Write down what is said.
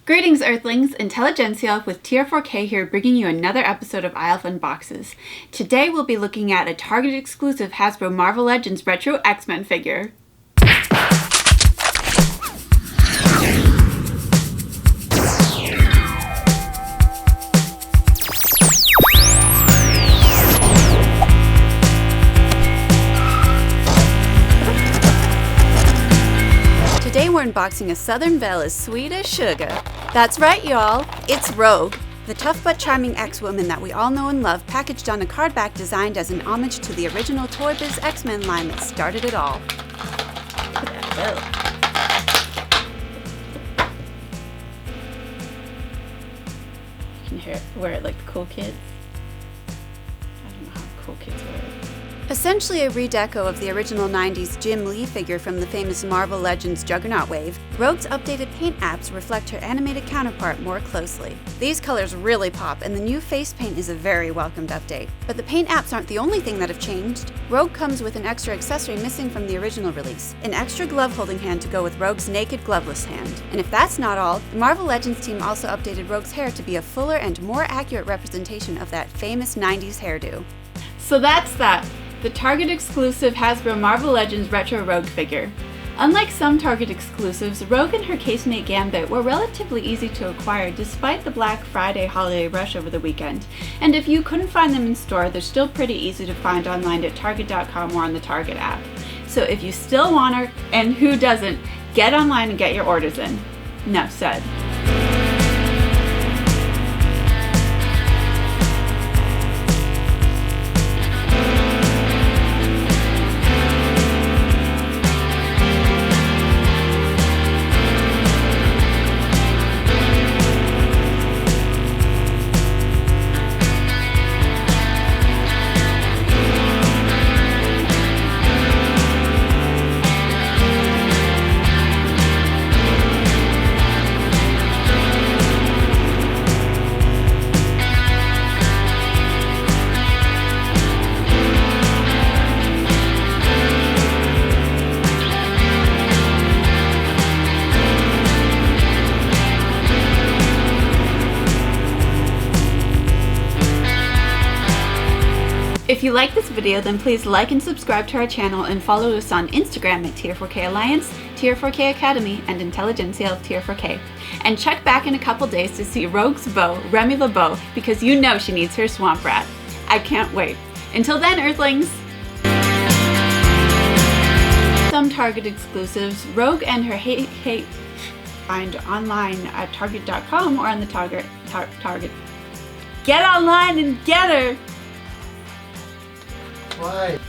Greetings Earthlings, Intelligentsielf with Tier 4K here bringing you another episode of IELF Unboxes. Today we'll be looking at a Target exclusive Hasbro Marvel Legends Retro X-Men figure. Today we're unboxing a Southern Belle as sweet as sugar. That's right, y'all. It's Rogue, the tough but charming ex-woman that we all know and love, packaged on a card back designed as an homage to the original Toybiz X-Men line that started it all. You can hear it, wear it like the cool kids. I don't know how cool kids wear it. Essentially a redeco of the original 90s Jim Lee figure from the famous Marvel Legends Juggernaut wave, Rogue's updated paint apps reflect her animated counterpart more closely. These colors really pop, and the new face paint is a very welcomed update. But the paint apps aren't the only thing that have changed. Rogue comes with an extra accessory missing from the original release, an extra glove holding hand to go with Rogue's naked gloveless hand. And if that's not all, the Marvel Legends team also updated Rogue's hair to be a fuller and more accurate representation of that famous 90s hairdo. So that's that. The Target exclusive Hasbro Marvel Legends Retro Rogue figure. Unlike some Target exclusives, Rogue and her casemate Gambit were relatively easy to acquire despite the Black Friday holiday rush over the weekend. And if you couldn't find them in store, they're still pretty easy to find online at Target.com or on the Target app. So if you still want her, and who doesn't, get online and get your orders in. Enough said. If you like this video, then please like and subscribe to our channel and follow us on Instagram at Tier 4K Alliance, Tier 4K Academy, and Intelligentsielf Tier 4K. And check back in a couple days to see Rogue's beau, Remy LeBeau, because you know she needs her swamp rat. I can't wait. Until then, Earthlings! Some Target exclusives, Rogue and her hate find online at Target.com or on the Target. Get online and get her! Why?